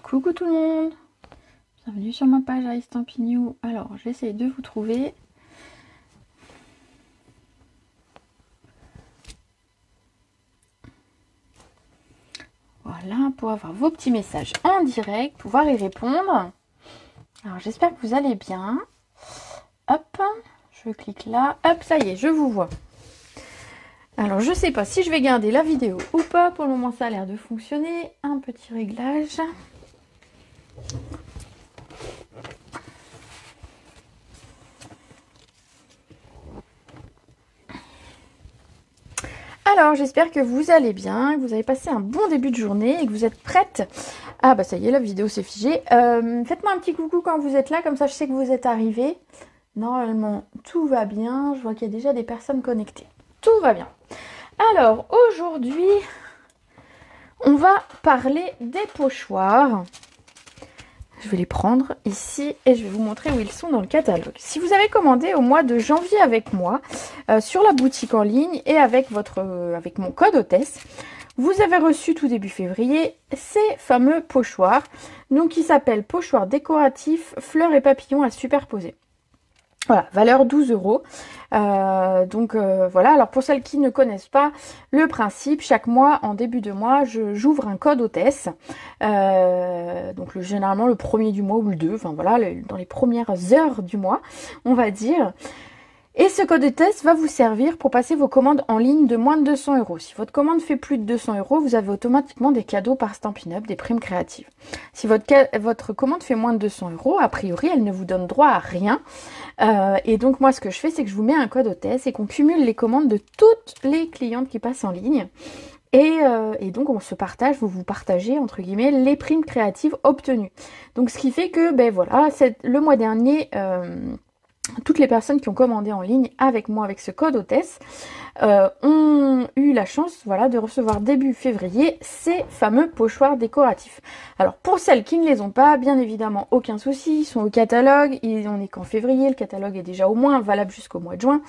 Coucou tout le monde, bienvenue sur ma page à Estampignou. Alors j'essaye de vous trouver. Voilà, pour avoir vos petits messages en direct, pouvoir y répondre. Alors j'espère que vous allez bien. Hop, je clique là. Hop, ça y est, je vous vois. Alors je sais pas si je vais garder la vidéo ou pas. Pour le moment ça a l'air de fonctionner. Un petit réglage. Alors j'espère que vous allez bien, que vous avez passé un bon début de journée et que vous êtes prêtes. Ah bah ça y est, la vidéo s'est figée. Faites-moi un petit coucou quand vous êtes là, comme ça je sais que vous êtes arrivés. Normalement tout va bien, je vois qu'il y a déjà des personnes connectées. Tout va bien. Alors aujourd'hui, on va parler des pochoirs. Je vais les prendre ici et je vais vous montrer où ils sont dans le catalogue. Si vous avez commandé au mois de janvier avec moi sur la boutique en ligne et avec mon code hôtesse, vous avez reçu tout début février ces fameux pochoirs, donc qui s'appellent pochoirs décoratifs, fleurs et papillons à superposer. Voilà, valeur 12 €. Voilà, alors pour celles qui ne connaissent pas le principe, chaque mois, en début de mois, j'ouvre un code hôtesse. Généralement le premier du mois ou le 2, enfin voilà, dans les premières heures du mois, on va dire. Et ce code hôtesse va vous servir pour passer vos commandes en ligne de moins de 200 €. Si votre commande fait plus de 200 €, vous avez automatiquement des cadeaux par Stampin' Up, des primes créatives. Si votre commande fait moins de 200 €, a priori, elle ne vous donne droit à rien. Et donc moi, ce que je fais, c'est que je vous mets un code hôtesse et qu'on cumule les commandes de toutes les clientes qui passent en ligne. Et donc on se partage, vous partagez entre guillemets les primes créatives obtenues. Donc ce qui fait que, ben voilà, le mois dernier, toutes les personnes qui ont commandé en ligne avec moi, avec ce code hôtesse, ont eu la chance, voilà, de recevoir début février ces fameux pochoirs décoratifs. Alors pour celles qui ne les ont pas, bien évidemment, aucun souci, ils sont au catalogue, on n'est qu'en février, le catalogue est déjà au moins valable jusqu'au mois de juin.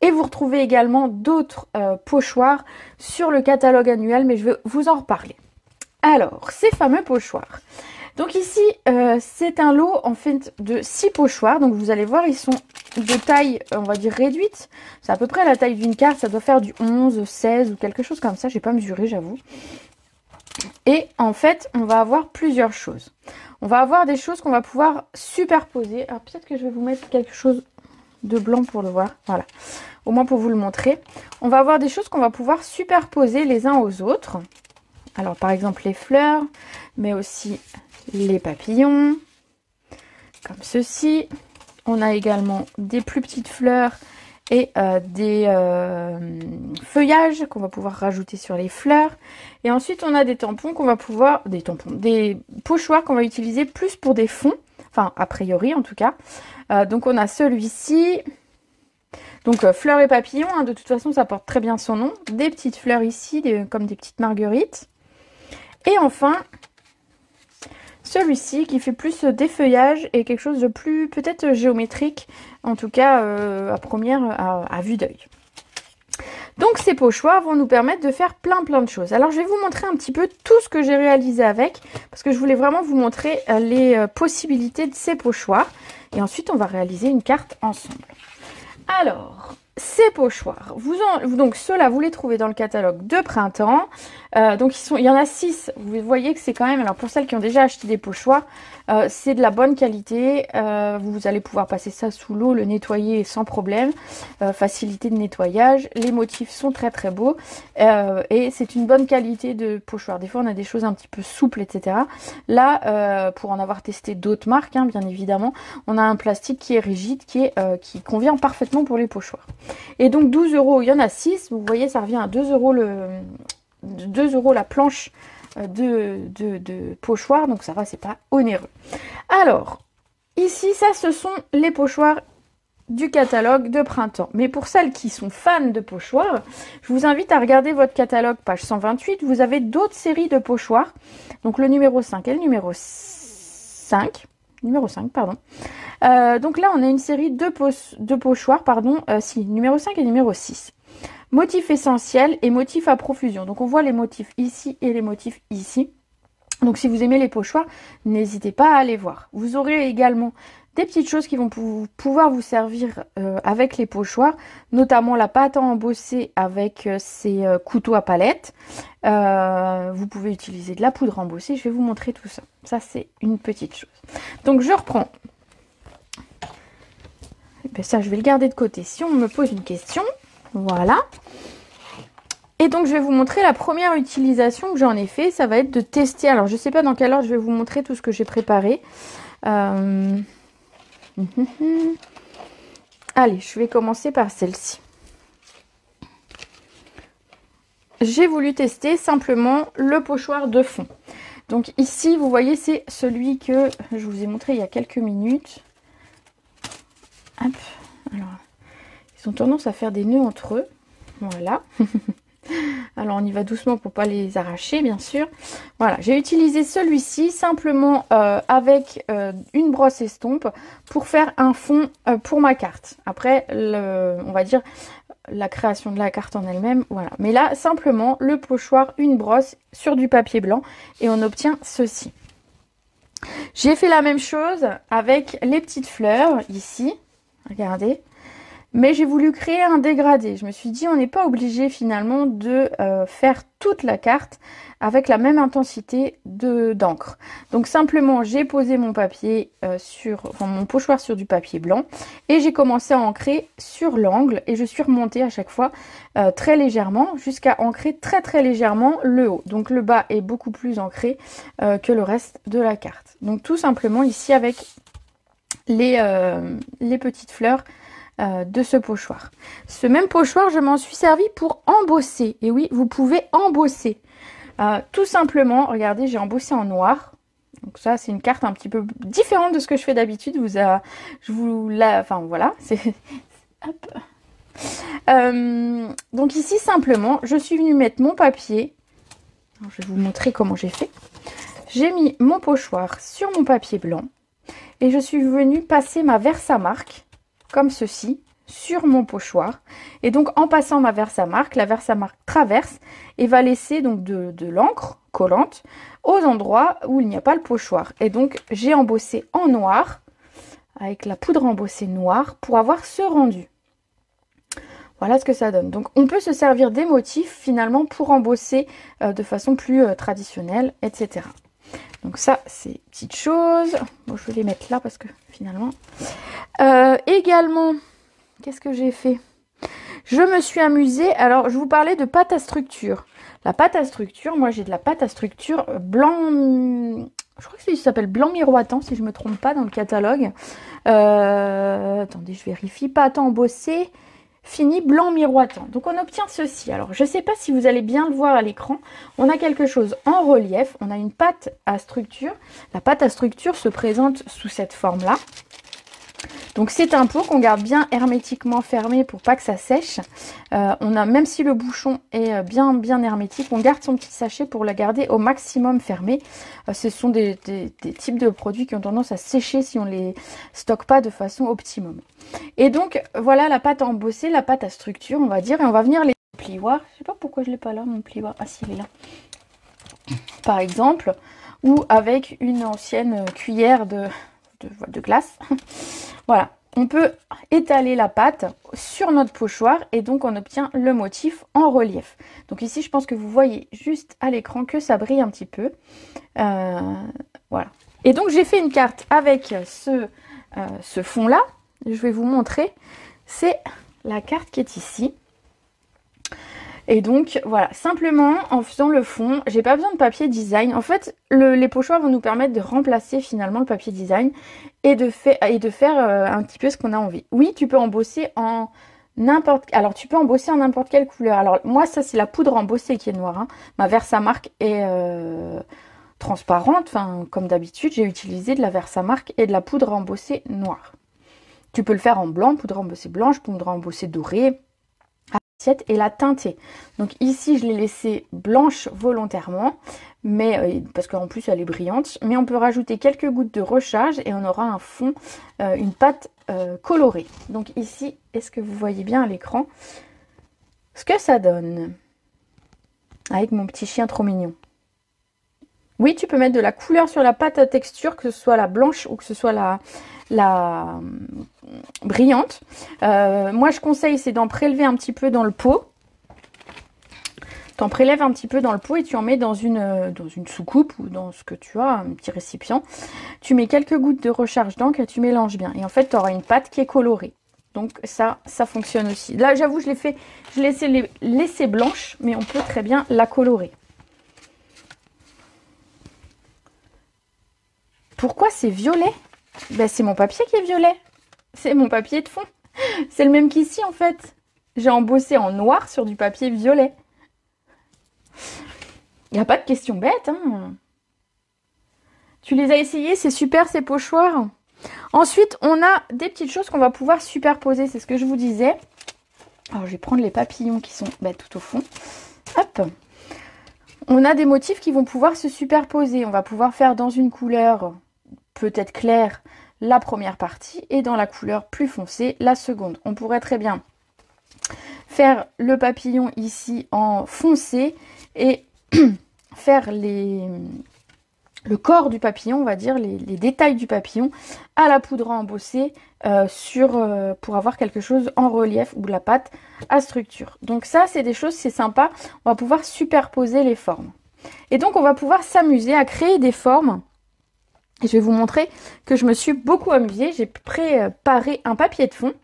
Et vous retrouvez également d'autres pochoirs sur le catalogue annuel, mais je vais vous en reparler. Alors, ces fameux pochoirs. Donc ici, c'est un lot en fait de 6 pochoirs. Donc vous allez voir, ils sont de taille, on va dire, réduite. C'est à peu près la taille d'une carte. Ça doit faire du 11, 16 ou quelque chose comme ça. J'ai pas mesuré, j'avoue. Et en fait, on va avoir plusieurs choses. On va avoir des choses qu'on va pouvoir superposer. Alors peut-être que je vais vous mettre quelque chose de blanc pour le voir. Voilà. Au moins pour vous le montrer. On va avoir des choses qu'on va pouvoir superposer les uns aux autres. Alors par exemple les fleurs, mais aussi les papillons, comme ceci. On a également des plus petites fleurs et des feuillages qu'on va pouvoir rajouter sur les fleurs. Et ensuite on a des tampons qu'on va pouvoir, des pochoirs qu'on va utiliser plus pour des fonds, enfin a priori en tout cas. Donc on a celui-ci. Donc fleurs et papillons, hein, de toute façon ça porte très bien son nom. Des petites fleurs ici, comme des petites marguerites. Et enfin, celui-ci qui fait plus des feuillages et quelque chose de plus peut-être géométrique, en tout cas à vue d'œil. Donc ces pochoirs vont nous permettre de faire plein de choses. Alors je vais vous montrer un petit peu tout ce que j'ai réalisé avec, parce que je voulais vraiment vous montrer les possibilités de ces pochoirs. Et ensuite on va réaliser une carte ensemble. Alors, ces pochoirs, donc ceux-là, vous les trouvez dans le catalogue de printemps. Il y en a 6. Vous voyez que c'est quand même, alors pour celles qui ont déjà acheté des pochoirs, c'est de la bonne qualité. Vous allez pouvoir passer ça sous l'eau, le nettoyer sans problème. Facilité de nettoyage. Les motifs sont très beaux. Et c'est une bonne qualité de pochoir. Des fois, on a des choses un petit peu souples, etc. Là, pour en avoir testé d'autres marques, hein, bien évidemment, on a un plastique qui est rigide, qui convient parfaitement pour les pochoirs. Et donc 12 €, il y en a 6. Vous voyez, ça revient à 2 € 2 € la planche de pochoirs. Donc ça va, c'est pas onéreux. Alors, ici, ça, ce sont les pochoirs du catalogue de printemps. Mais pour celles qui sont fans de pochoirs, je vous invite à regarder votre catalogue, page 128. Vous avez d'autres séries de pochoirs. Donc le numéro 5 et le numéro 5. Numéro 5, pardon. Donc là, on a une série de pochoirs, numéro 5 et numéro 6. Motif essentiel et motif à profusion. Donc on voit les motifs ici et les motifs ici. Donc si vous aimez les pochoirs, n'hésitez pas à aller voir. Vous aurez également des petites choses qui vont pouvoir vous servir avec les pochoirs, notamment la pâte à embosser avec ces couteaux à palette. Vous pouvez utiliser de la poudre embossée, je vais vous montrer tout ça. Ça, c'est une petite chose. Donc je reprends. Et bien, ça, je vais le garder de côté si on me pose une question. Voilà. Et donc, je vais vous montrer la première utilisation que j'en ai fait. Ça va être de tester. Alors, je ne sais pas dans quelle ordre je vais vous montrer tout ce que j'ai préparé. Allez, je vais commencer par celle-ci. J'ai voulu tester simplement le pochoir de fond. Donc ici, vous voyez, c'est celui que je vous ai montré il y a quelques minutes. Hop. Alors, ils ont tendance à faire des nœuds entre eux. Voilà. Alors, on y va doucement pour pas les arracher, bien sûr. Voilà, j'ai utilisé celui-ci simplement avec une brosse estompe pour faire un fond pour ma carte. Après, on va dire la création de la carte en elle-même, voilà. Mais là, simplement, le pochoir, une brosse sur du papier blanc et on obtient ceci. J'ai fait la même chose avec les petites fleurs, ici. Regardez. Mais j'ai voulu créer un dégradé. Je me suis dit, on n'est pas obligé finalement de faire toute la carte avec la même intensité d'encre. Donc simplement, j'ai posé mon papier mon pochoir sur du papier blanc et j'ai commencé à ancrer sur l'angle et je suis remontée à chaque fois très légèrement jusqu'à ancrer très très légèrement le haut. Donc le bas est beaucoup plus ancré que le reste de la carte. Donc tout simplement ici avec les petites fleurs de ce pochoir. Ce même pochoir, je m'en suis servi pour embosser. Et oui, vous pouvez embosser. Tout simplement, regardez, j'ai embossé en noir. Donc ça, c'est une carte un petit peu différente de ce que je fais d'habitude. Enfin voilà, c'est... Hop. Donc ici, simplement, je suis venue mettre mon papier. Alors, je vais vous montrer comment j'ai fait. J'ai mis mon pochoir sur mon papier blanc. Et je suis venue passer ma Versamark comme ceci sur mon pochoir et donc en passant ma Versamark, la Versamark traverse et va laisser donc de l'encre collante aux endroits où il n'y a pas le pochoir et donc j'ai embossé en noir avec la poudre embossée noire pour avoir ce rendu. Voilà ce que ça donne. Donc on peut se servir des motifs finalement pour embosser de façon plus traditionnelle, etc. Donc ça, c'est petite chose. Bon, je vais les mettre là parce que finalement... également, qu'est-ce que j'ai fait? Je me suis amusée... Alors, je vous parlais de pâte à structure. La pâte à structure, moi j'ai de la pâte à structure blanc... Je crois que ça s'appelle blanc miroitant, si je ne me trompe pas, dans le catalogue. Attendez, je vérifie. Pâte embossée... Fini blanc miroitant. Donc on obtient ceci. Alors je ne sais pas si vous allez bien le voir à l'écran. On a quelque chose en relief. On a une pâte à structure. La pâte à structure se présente sous cette forme-là. Donc c'est un pot qu'on garde bien hermétiquement fermé pour pas que ça sèche. Même si le bouchon est bien hermétique, on garde son petit sachet pour le garder au maximum fermé. Ce sont des types de produits qui ont tendance à sécher si on les stocke pas de façon optimum. Et donc voilà la pâte embossée, la pâte à structure on va dire. Et on va venir les plioir. Je sais pas pourquoi je l'ai pas là mon plioir. Ah si, il est là. Par exemple, ou avec une ancienne cuillère de glace. Voilà, on peut étaler la pâte sur notre pochoir et donc on obtient le motif en relief. Donc ici, je pense que vous voyez juste à l'écran que ça brille un petit peu. Voilà. Et donc j'ai fait une carte avec ce fond-là. Je vais vous montrer. C'est la carte qui est ici. Et donc voilà, simplement en faisant le fond, j'ai pas besoin de papier design. En fait, les pochoirs vont nous permettre de remplacer finalement le papier design et de faire un petit peu ce qu'on a envie. Oui, tu peux embosser en n'importe quelle couleur. Alors moi, ça c'est la poudre embossée qui est noire. Hein. Ma Versamark est transparente. Enfin, comme d'habitude, j'ai utilisé de la Versamark et de la poudre embossée noire. Tu peux le faire en blanc, poudre embossée blanche, poudre embossée dorée. Et la teinter. Donc ici je l'ai laissée blanche volontairement, mais parce qu'en plus elle est brillante, mais on peut rajouter quelques gouttes de recharge et on aura un fond, une pâte colorée. Donc ici, est-ce que vous voyez bien à l'écran ce que ça donne avec mon petit chien trop mignon? Oui, tu peux mettre de la couleur sur la pâte à texture, que ce soit la blanche ou que ce soit la brillante. Moi, je conseille, c'est d'en prélever un petit peu dans le pot. T'en prélèves un petit peu dans le pot et tu en mets dans une soucoupe ou dans ce que tu as, un petit récipient. Tu mets quelques gouttes de recharge d'encre et tu mélanges bien. Et en fait, tu auras une pâte qui est colorée. Donc ça fonctionne aussi. Là, j'avoue, je l'ai laissée blanche, mais on peut très bien la colorer. Pourquoi c'est violet? Ben, c'est mon papier qui est violet. C'est mon papier de fond. C'est le même qu'ici, en fait. J'ai embossé en noir sur du papier violet. Il n'y a pas de question bête, hein. Tu les as essayés, c'est super ces pochoirs. Ensuite, on a des petites choses qu'on va pouvoir superposer, c'est ce que je vous disais. Alors, je vais prendre les papillons qui sont tout au fond. Hop. On a des motifs qui vont pouvoir se superposer. On va pouvoir faire dans une couleur peut-être claire la première partie et dans la couleur plus foncée la seconde. On pourrait très bien faire le papillon ici en foncé et faire le corps du papillon, on va dire, les détails du papillon à la poudre à embosser pour avoir quelque chose en relief ou de la pâte à structure. Donc ça, c'est des choses, c'est sympa. On va pouvoir superposer les formes. Et donc, on va pouvoir s'amuser à créer des formes. Et je vais vous montrer que je me suis beaucoup amusée. J'ai préparé un papier de fond.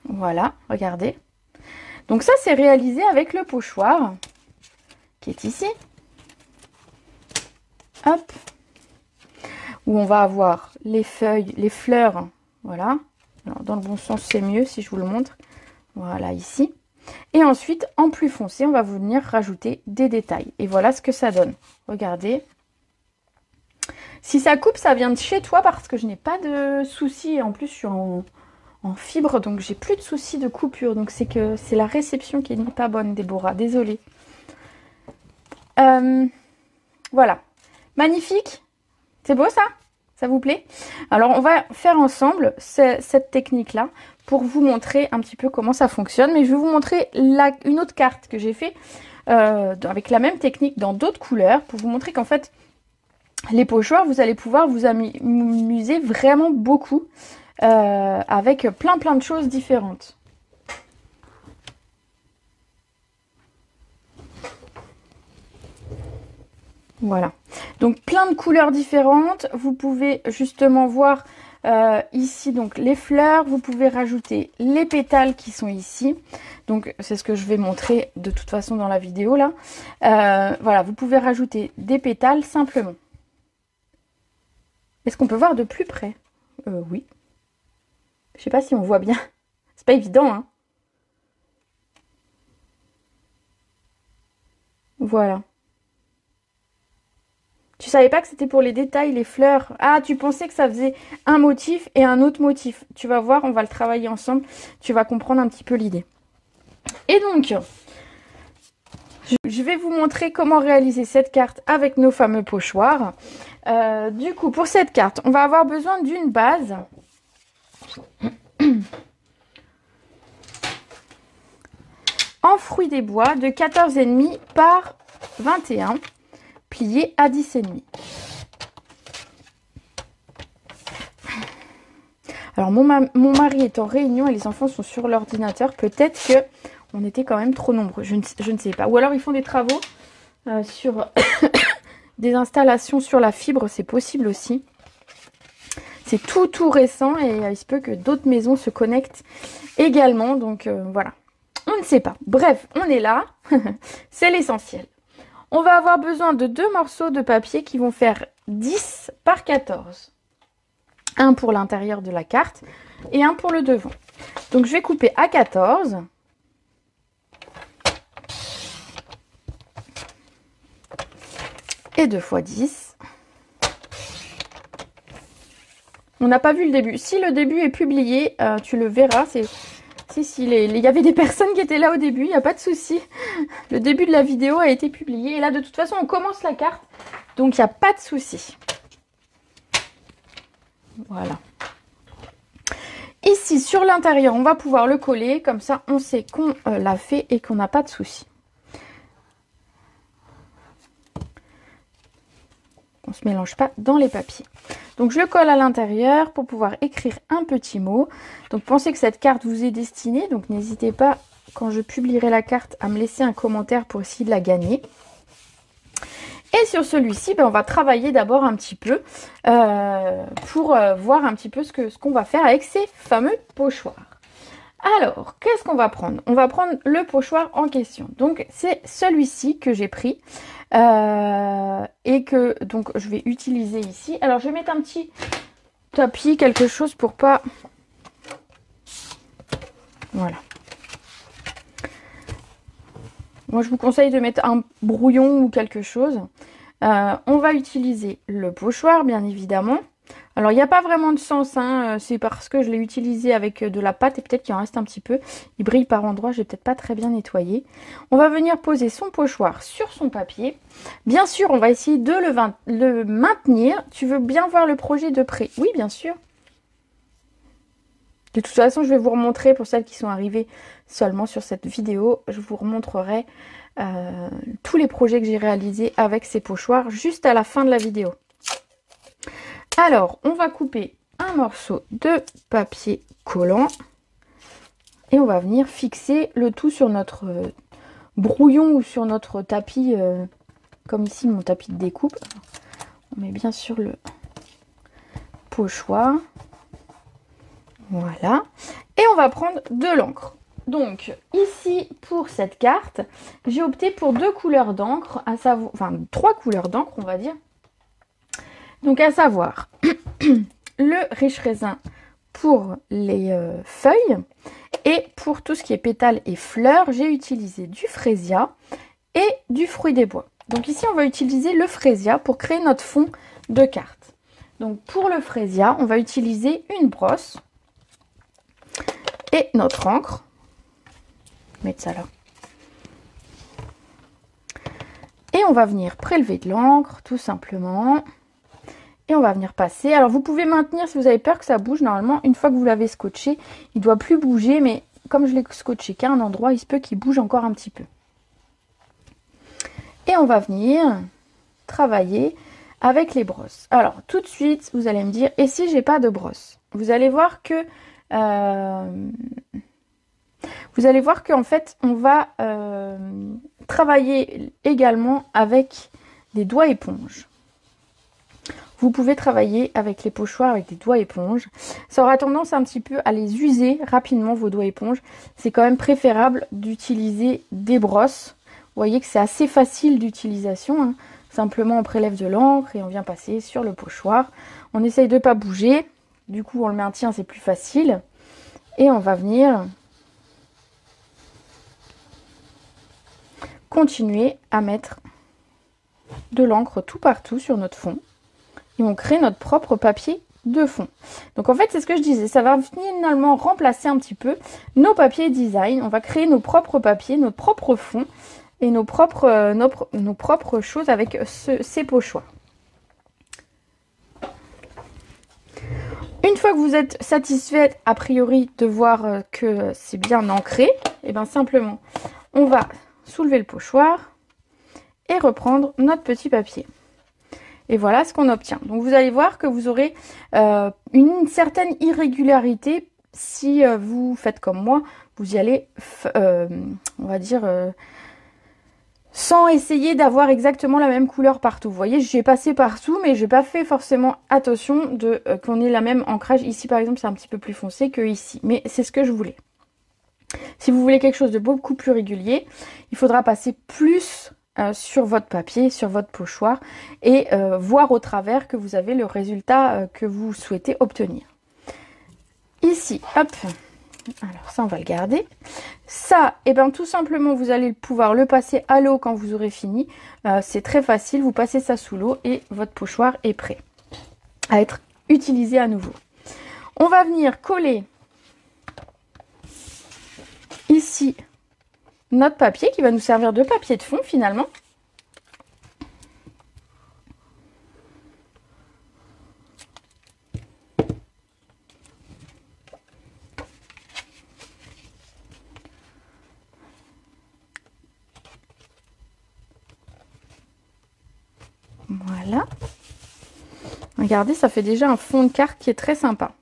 Voilà, regardez. Donc ça, c'est réalisé avec le pochoir qui est ici. Hop. Où on va avoir les feuilles, les fleurs. Voilà. Alors, dans le bon sens, c'est mieux si je vous le montre. Voilà, ici. Et ensuite, en plus foncé, on va venir rajouter des détails. Et voilà ce que ça donne. Regardez. Si ça coupe, ça vient de chez toi parce que je n'ai pas de soucis. En plus, je suis en fibre, donc j'ai plus de soucis de coupure. Donc c'est que c'est la réception qui n'est pas bonne, Déborah. Désolée. Voilà. Magnifique. C'est beau ça? Ça vous plaît? Alors on va faire ensemble cette technique-là pour vous montrer un petit peu comment ça fonctionne. Mais je vais vous montrer une autre carte que j'ai fait avec la même technique dans d'autres couleurs pour vous montrer qu'en fait, les pochoirs, vous allez pouvoir vous amuser vraiment beaucoup avec plein de choses différentes. Voilà, donc plein de couleurs différentes. Vous pouvez justement voir ici donc les fleurs. Vous pouvez rajouter les pétales qui sont ici. Donc c'est ce que je vais montrer de toute façon dans la vidéo là. Voilà, vous pouvez rajouter des pétales simplement. Est-ce qu'on peut voir de plus près? Oui. Je sais pas si on voit bien. C'est pas évident, hein. Voilà. Tu savais pas que c'était pour les détails, les fleurs. Ah, tu pensais que ça faisait un motif et un autre motif. Tu vas voir, on va le travailler ensemble. Tu vas comprendre un petit peu l'idée. Et donc, je vais vous montrer comment réaliser cette carte avec nos fameux pochoirs. Du coup, pour cette carte, on va avoir besoin d'une base. En fruits des bois de 14,5 par 21. Plié à 10,5. Alors mon mari est en réunion et les enfants sont sur l'ordinateur. Peut-être que on était quand même trop nombreux. Je ne sais pas. Ou alors ils font des travaux sur des installations sur la fibre. C'est possible aussi. C'est tout récent et il se peut que d'autres maisons se connectent également. Donc voilà. On ne sait pas. Bref, on est là. C'est l'essentiel. On va avoir besoin de 2 morceaux de papier qui vont faire 10 par 14. Un pour l'intérieur de la carte et un pour le devant. Donc je vais couper à 14. Et 2 fois 10. On n'a pas vu le début. Si le début est publié, tu le verras. Il y avait des personnes qui étaient là au début, il n'y a pas de souci. Le début de la vidéo a été publié. Et là, de toute façon, on commence la carte. Donc, il n'y a pas de souci. Voilà. Ici, sur l'intérieur, on va pouvoir le coller. Comme ça, on sait qu'on l'a fait et qu'on n'a pas de souci. on se mélange pas dans les papiers. Donc je le colle à l'intérieur pour pouvoir écrire un petit mot. Donc pensez que cette carte vous est destinée, donc n'hésitez pas quand je publierai la carte à me laisser un commentaire pour essayer de la gagner. Et sur celui-ci, ben, on va travailler d'abord un petit peu pour voir un petit peu ce qu'on va faire avec ces fameux pochoirs. Alors, qu'est-ce qu'on va prendre? On va prendre le pochoir en question. Donc, c'est celui-ci que j'ai pris et que donc je vais utiliser ici. Alors, je vais mettre un petit tapis, quelque chose pour pas... Voilà. Moi, je vous conseille de mettre un brouillon ou quelque chose. On va utiliser le pochoir, bien évidemment. Alors, il n'y a pas vraiment de sens, hein, c'est parce que je l'ai utilisé avec de la pâte et peut-être qu'il en reste un petit peu. Il brille par endroits, je vais peut-être pas très bien nettoyer. On va venir poser son pochoir sur son papier. Bien sûr, on va essayer de le maintenir. Tu veux bien voir le projet de près? Oui, bien sûr. De toute façon, je vais vous remontrer, pour celles qui sont arrivées seulement sur cette vidéo, je vous remontrerai tous les projets que j'ai réalisés avec ces pochoirs juste à la fin de la vidéo. Alors, on va couper un morceau de papier collant et on va venir fixer le tout sur notre brouillon ou sur notre tapis, comme ici mon tapis de découpe. On met bien sûr le pochoir. Voilà. Et on va prendre de l'encre. Donc, ici, pour cette carte, j'ai opté pour deux couleurs d'encre, enfin 3 couleurs d'encre, on va dire. Donc, à savoir, le riche raisin pour les feuilles et pour tout ce qui est pétales et fleurs, j'ai utilisé du frésia et du fruit des bois. Donc ici, on va utiliser le frésia pour créer notre fond de carte. Donc pour le frésia, on va utiliser une brosse et notre encre. Je vais mettre ça là. Et on va venir prélever de l'encre, tout simplement. Et on va venir passer. Alors, vous pouvez maintenir si vous avez peur que ça bouge. Normalement, une fois que vous l'avez scotché, il ne doit plus bouger. Mais comme je l'ai scotché qu'à un endroit, il se peut qu'il bouge encore un petit peu. Et on va venir travailler avec les brosses. Alors, tout de suite, vous allez me dire, et si j'ai pas de brosse? Vous allez voir que... qu'en fait, on va travailler également avec des doigts éponges. Vous pouvez travailler avec les pochoirs avec des doigts éponges. Ça aura tendance un petit peu à les user rapidement, vos doigts éponges. C'est quand même préférable d'utiliser des brosses. Vous voyez que c'est assez facile d'utilisation, hein. Simplement, on prélève de l'encre et on vient passer sur le pochoir. On essaye de ne pas bouger. Du coup, on le maintient, c'est plus facile. Et on va venir continuer à mettre de l'encre tout partout sur notre fond. Et on crée notre propre papier de fond. Donc en fait, c'est ce que je disais, ça va finalement remplacer un petit peu nos papiers design. On va créer nos propres papiers, notre propre fond et nos propres choses avec ces pochoirs. Une fois que vous êtes satisfait a priori de voir que c'est bien ancré, et bien simplement, on va soulever le pochoir et reprendre notre petit papier. Et voilà ce qu'on obtient. Donc vous allez voir que vous aurez une certaine irrégularité si vous faites comme moi. Vous y allez, on va dire, sans essayer d'avoir exactement la même couleur partout. Vous voyez, j'ai passé partout, mais j'ai pas fait forcément attention qu'on ait la même ancrage. Ici, par exemple, c'est un petit peu plus foncé que ici. Mais c'est ce que je voulais. Si vous voulez quelque chose de beaucoup plus régulier, il faudra passer plus sur votre papier, sur votre pochoir et voir au travers que vous avez le résultat que vous souhaitez obtenir. Ici, hop, alors ça on va le garder. Ça, et bien tout simplement vous allez pouvoir le passer à l'eau quand vous aurez fini. C'est très facile, vous passez ça sous l'eau et votre pochoir est prêt à être utilisé à nouveau. On va venir coller ici notre papier qui va nous servir de papier de fond finalement. Voilà. Regardez, ça fait déjà un fond de carte qui est très sympa.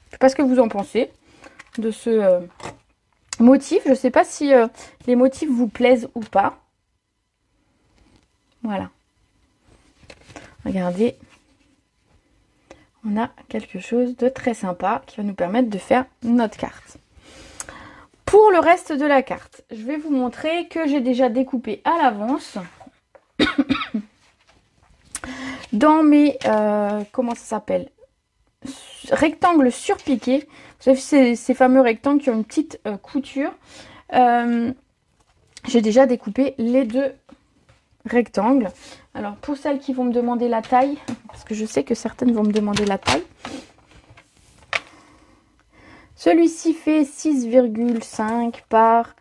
Je sais pas ce que vous en pensez de ce motif. Je sais pas si les motifs vous plaisent ou pas. Voilà. Regardez. On a quelque chose de très sympa qui va nous permettre de faire notre carte. Pour le reste de la carte, je vais vous montrer que j'ai déjà découpé à l'avance dans mes, comment ça s'appelle, rectangles surpiqués. Vous savez, ces fameux rectangles qui ont une petite couture. J'ai déjà découpé les deux rectangles. Alors pour celles qui vont me demander la taille, parce que je sais que certaines vont me demander la taille, celui-ci fait 6,5 par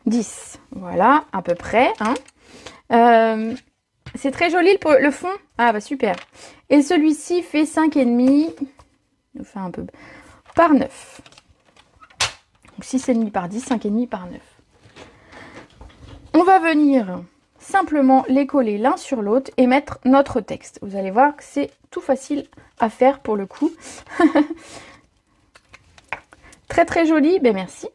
10. Voilà, à peu près. Hein. C'est très joli le fond. Ah bah super. Et celui-ci fait 5,5. Enfin un peu. Par 9. Donc 6,5 par 10, 5,5 par 9. On va venir simplement les coller l'un sur l'autre et mettre notre texte. Vous allez voir que c'est tout facile à faire pour le coup. Très très joli, ben merci.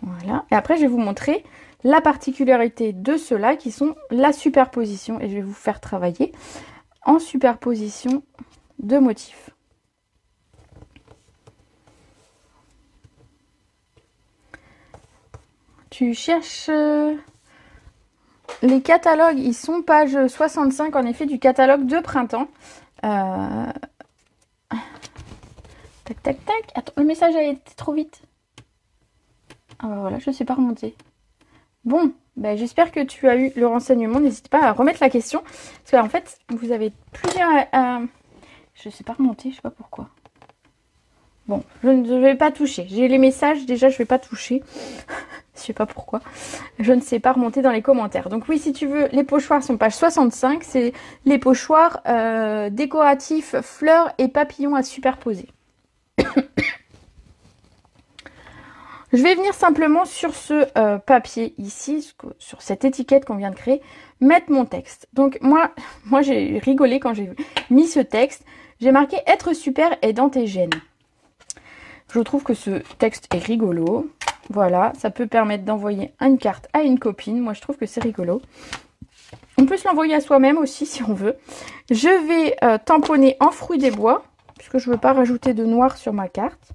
Voilà. Et après je vais vous montrer la particularité de ceux-là qui sont la superposition. Et je vais vous faire travailler en superposition de motifs. Tu cherches... Les catalogues, ils sont page 65, en effet, du catalogue de printemps. Tac, tac, tac. Attends, le message a été trop vite. Ah bah voilà, je ne sais pas remonter. Bon, bah, j'espère que tu as eu le renseignement. N'hésite pas à remettre la question. Parce qu'en fait, vous avez plusieurs... Je ne sais pas remonter, je ne sais pas pourquoi. Bon, je ne vais pas toucher. J'ai les messages, déjà, je ne vais pas toucher. Je sais pas pourquoi. Je ne sais pas remonter dans les commentaires. Donc oui, si tu veux, les pochoirs sont page 65. C'est les pochoirs décoratifs, fleurs et papillons à superposer. Je vais venir simplement sur ce papier ici, sur cette étiquette qu'on vient de créer, mettre mon texte. Donc moi j'ai rigolé quand j'ai mis ce texte. J'ai marqué « Être super est dans tes gènes ». Je trouve que ce texte est rigolo. Voilà, ça peut permettre d'envoyer une carte à une copine. Moi, je trouve que c'est rigolo. On peut se l'envoyer à soi-même aussi, si on veut. Je vais tamponner en fruits des bois, puisque je ne veux pas rajouter de noir sur ma carte.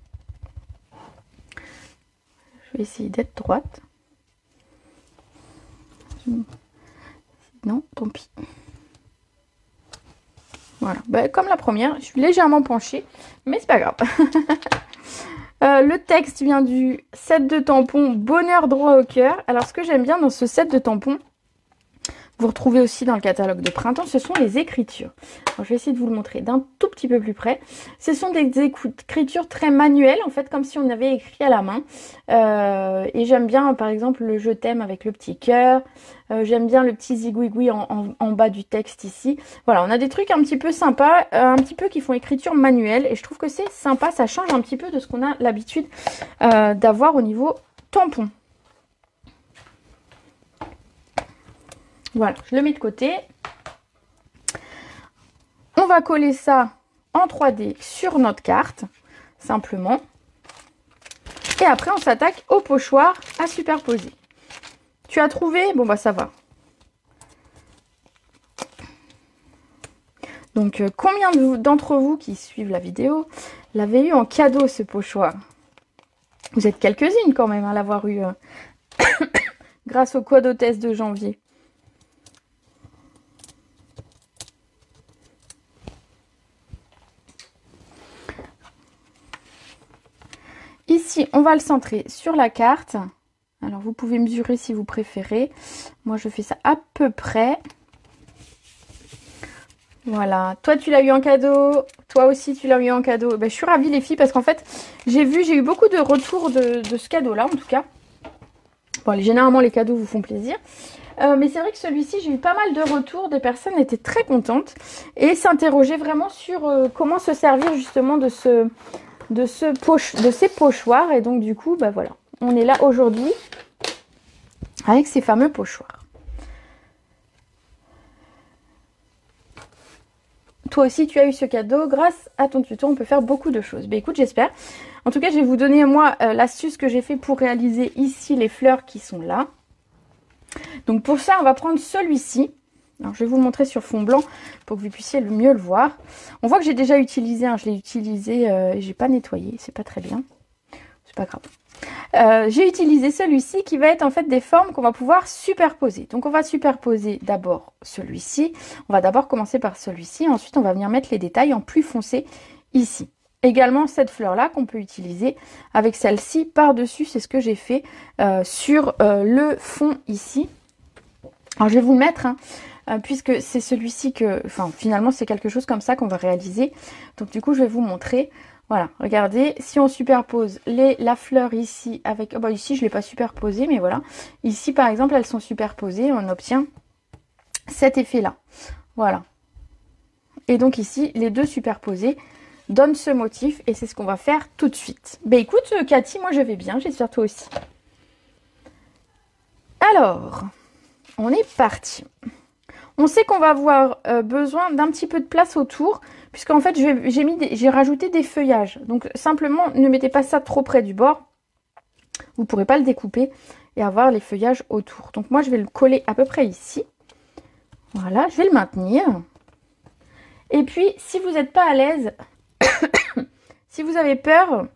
Je vais essayer d'être droite. Non, tant pis. Voilà, bah, comme la première, je suis légèrement penchée, mais c'est pas grave. Le texte vient du set de tampons Bonheur droit au cœur. Alors ce que j'aime bien dans ce set de tampons, vous retrouvez aussi dans le catalogue de printemps, ce sont les écritures. Alors, je vais essayer de vous le montrer d'un tout petit peu plus près. Ce sont des écritures très manuelles, en fait, comme si on avait écrit à la main. Et j'aime bien, par exemple, le je t'aime avec le petit cœur. J'aime bien le petit zigouigoui en bas du texte ici. Voilà, on a des trucs un petit peu sympas, un petit peu qui font écriture manuelle. Et je trouve que c'est sympa, ça change un petit peu de ce qu'on a l'habitude d'avoir au niveau tampon. Voilà, je le mets de côté. On va coller ça en 3D sur notre carte, simplement. Et après, on s'attaque au pochoir à superposer. Tu as trouvé? Bon, bah ça va. Donc, combien d'entre vous qui suivent la vidéo l'avaient eu en cadeau, ce pochoir? Vous êtes quelques-unes quand même à l'avoir eu grâce au code test de janvier. Ici, on va le centrer sur la carte. Alors, vous pouvez mesurer si vous préférez. Moi, je fais ça à peu près. Voilà. Toi, tu l'as eu en cadeau. Toi aussi, tu l'as eu en cadeau. Ben, je suis ravie, les filles, parce qu'en fait, j'ai eu beaucoup de retours de ce cadeau-là, en tout cas. Bon, généralement, les cadeaux vous font plaisir. Mais c'est vrai que celui-ci, j'ai eu pas mal de retours. Des personnes étaient très contentes et s'interrogeaient vraiment sur comment se servir justement de ces pochoirs. Et donc du coup, bah voilà, on est là aujourd'hui avec ces fameux pochoirs. toi aussi tu as eu ce cadeau. Grâce à ton tuto, on peut faire beaucoup de choses. Ben écoute, j'espère. En tout cas, je vais vous donner moi l'astuce que j'ai fait pour réaliser ici les fleurs qui sont là. Donc pour ça, on va prendre celui-ci. Alors je vais vous le montrer sur fond blanc pour que vous puissiez mieux le voir. On voit que j'ai déjà utilisé, je l'ai utilisé et j'ai pas nettoyé, c'est pas très bien. C'est pas grave. J'ai utilisé celui-ci qui va être en fait des formes qu'on va pouvoir superposer. Donc on va superposer d'abord celui-ci. On va d'abord commencer par celui-ci. Ensuite on va venir mettre les détails en plus foncé ici. Également cette fleur-là qu'on peut utiliser avec celle-ci par-dessus. C'est ce que j'ai fait sur le fond ici. Alors je vais vous le mettre, puisque c'est celui-ci que... Enfin finalement c'est quelque chose comme ça qu'on va réaliser. Donc du coup je vais vous montrer. Voilà, regardez, si on superpose la fleur ici avec... Oh bah ici, je ne l'ai pas superposée, mais voilà. Ici, par exemple, elles sont superposées. On obtient cet effet-là. Voilà. Et donc ici, les deux superposés donnent ce motif. Et c'est ce qu'on va faire tout de suite. Ben écoute, Cathy, moi je vais bien. J'espère toi aussi. Alors, on est parti. On sait qu'on va avoir besoin d'un petit peu de place autour, puisqu'en fait, j'ai rajouté des feuillages. Donc, simplement, ne mettez pas ça trop près du bord. Vous ne pourrez pas le découper et avoir les feuillages autour. Donc, moi, je vais le coller à peu près ici. Voilà, je vais le maintenir. Et puis, si vous n'êtes pas à l'aise, si vous avez peur...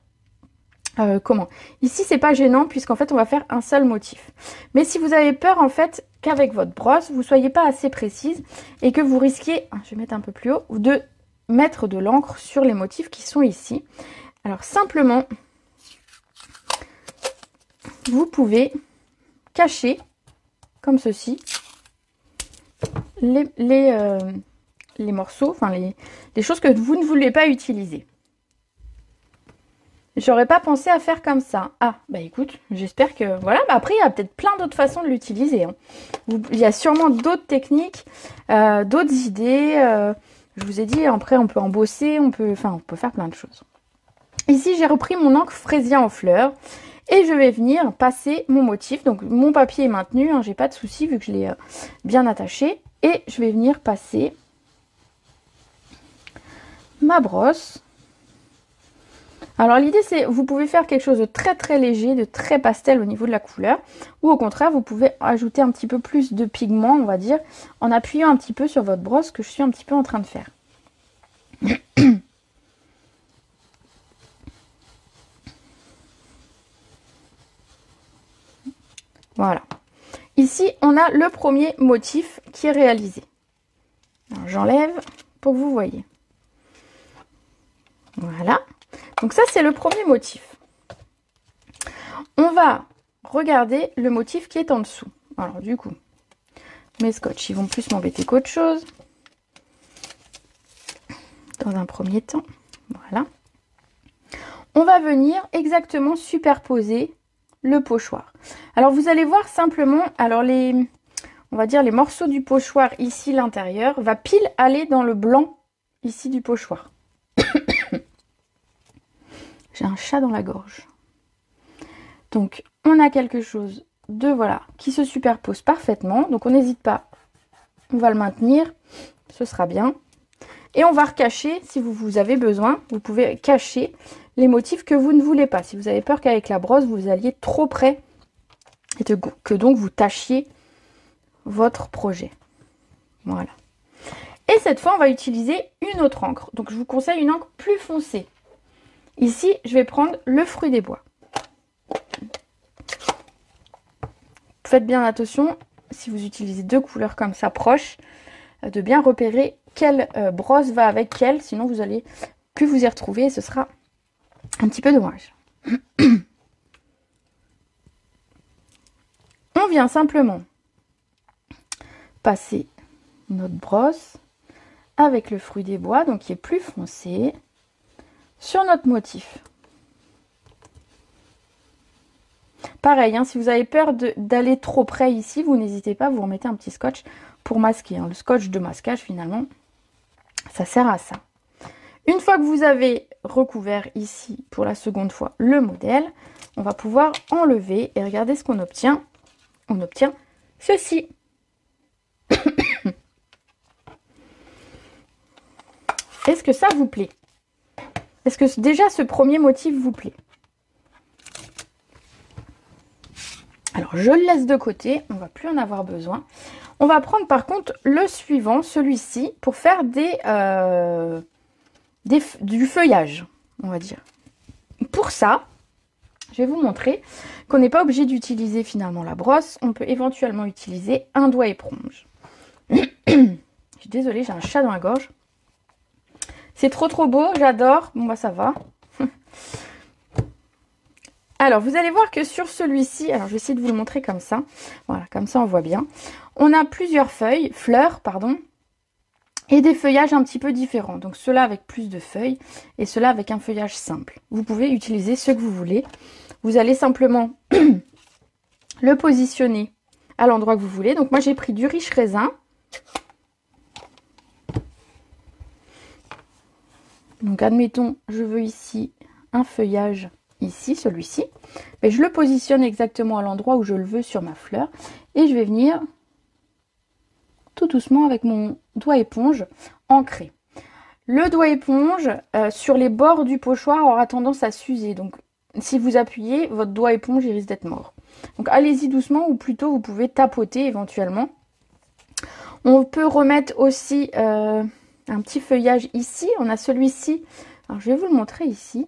Ici, c'est pas gênant puisqu'en fait, on va faire un seul motif. Mais si vous avez peur, en fait, qu'avec votre brosse, vous soyez pas assez précise et que vous risquiez, je vais mettre un peu plus haut, de mettre de l'encre sur les motifs qui sont ici. Alors, simplement, vous pouvez cacher, comme ceci, les morceaux, enfin, les choses que vous ne voulez pas utiliser. J'aurais pas pensé à faire comme ça. Ah, bah écoute, j'espère que... Voilà, bah après, il y a peut-être plein d'autres façons de l'utiliser. Il y a sûrement d'autres techniques, d'autres idées. Je vous ai dit, après, on peut embosser, on peut faire plein de choses. Ici, j'ai repris mon encre fraisia en fleurs. Et je vais venir passer mon motif. Donc, mon papier est maintenu, j'ai pas de souci vu que je l'ai bien attaché. Et je vais venir passer ma brosse. Alors l'idée c'est, vous pouvez faire quelque chose de très très léger, de très pastel au niveau de la couleur, ou au contraire vous pouvez ajouter un petit peu plus de pigment, on va dire, en appuyant un petit peu sur votre brosse, que je suis un petit peu en train de faire. Voilà. Ici on a le premier motif qui est réalisé. J'enlève pour que vous voyez. Voilà. Donc ça c'est le premier motif. On va regarder le motif qui est en dessous. Alors du coup, mes scotch, ils vont plus m'embêter qu'autre chose. Dans un premier temps, voilà. On va venir exactement superposer le pochoir. Alors vous allez voir simplement, alors on va dire les morceaux du pochoir ici, l'intérieur, va pile aller dans le blanc ici du pochoir. J'ai un chat dans la gorge. Donc, on a quelque chose de, voilà, qui se superpose parfaitement. Donc, on n'hésite pas. On va le maintenir. Ce sera bien. Et on va recacher, si vous avez besoin, vous pouvez cacher les motifs que vous ne voulez pas. Si vous avez peur qu'avec la brosse, vous alliez trop près et que donc vous tachiez votre projet. Voilà. Et cette fois, on va utiliser une autre encre. Donc, je vous conseille une encre plus foncée. Ici, je vais prendre le fruit des bois. Faites bien attention, si vous utilisez deux couleurs comme ça proches, de bien repérer quelle brosse va avec quelle, sinon vous allez plus vous y retrouver et ce sera un petit peu dommage. On vient simplement passer notre brosse avec le fruit des bois, donc qui est plus foncé, sur notre motif. Pareil, si vous avez peur d'aller trop près ici, vous n'hésitez pas, vous remettez un petit scotch pour masquer. Le scotch de masquage, finalement, ça sert à ça. Une fois que vous avez recouvert ici, pour la seconde fois, le modèle, on va pouvoir enlever et regardez ce qu'on obtient. On obtient ceci. Est-ce que ça vous plaît? Est-ce que déjà ce premier motif vous plaît? Alors, je le laisse de côté, on ne va plus en avoir besoin. On va prendre par contre le suivant, celui-ci, pour faire du feuillage, on va dire. Pour ça, je vais vous montrer qu'on n'est pas obligé d'utiliser finalement la brosse. On peut éventuellement utiliser un doigt éponge. Je suis désolée, j'ai un chat dans la gorge. C'est trop beau, j'adore. Bon bah ça va. Alors, vous allez voir que sur celui-ci, alors je vais essayer de vous le montrer comme ça. Voilà, comme ça on voit bien. On a plusieurs fleurs, pardon, et des feuillages un petit peu différents. Donc ceux-là avec plus de feuilles et ceux-là avec un feuillage simple. Vous pouvez utiliser ce que vous voulez. Vous allez simplement le positionner à l'endroit que vous voulez. Donc moi j'ai pris du riche raisin. Donc admettons, je veux ici un feuillage. Ici, celui-ci, mais je le positionne exactement à l'endroit où je le veux sur ma fleur et je vais venir tout doucement avec mon doigt éponge ancrer. Le doigt éponge sur les bords du pochoir aura tendance à s'user, donc si vous appuyez, votre doigt éponge il risque d'être mort. Donc allez-y doucement ou plutôt vous pouvez tapoter éventuellement. On peut remettre aussi un petit feuillage ici, on a celui-ci, alors je vais vous le montrer ici,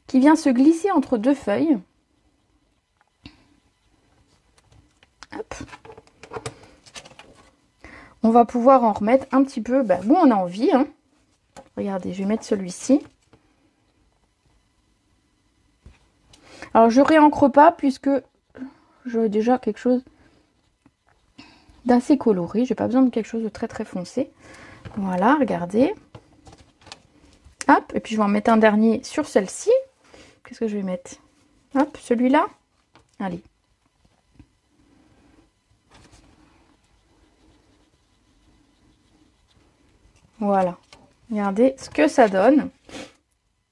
qui vient se glisser entre deux feuilles. Hop. On va pouvoir en remettre un petit peu, bon on a envie. Hein. Regardez, je vais mettre celui-ci. Alors je réencre pas puisque j'ai déjà quelque chose d'assez coloré. J'ai pas besoin de quelque chose de très foncé. Voilà, regardez. Hop, et puis je vais en mettre un dernier sur celle-ci. Qu'est-ce que je vais mettre? Hop, celui-là. Allez. Voilà. Regardez ce que ça donne.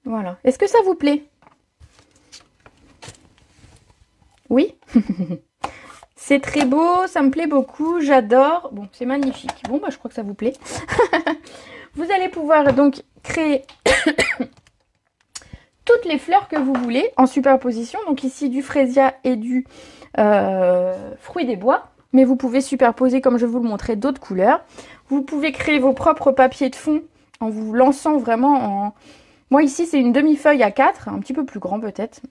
Voilà. Est-ce que ça vous plaît? Oui. C'est très beau, ça me plaît beaucoup, j'adore. Bon, c'est magnifique. Bon, bah je crois que ça vous plaît. Vous allez pouvoir donc créer toutes les fleurs que vous voulez en superposition. Donc ici du frésia et du fruit des bois. Mais vous pouvez superposer, comme je vous le montrais, d'autres couleurs. Vous pouvez créer vos propres papiers de fond en vous lançant vraiment en... Moi ici c'est une demi-feuille à 4, un petit peu plus grand peut-être.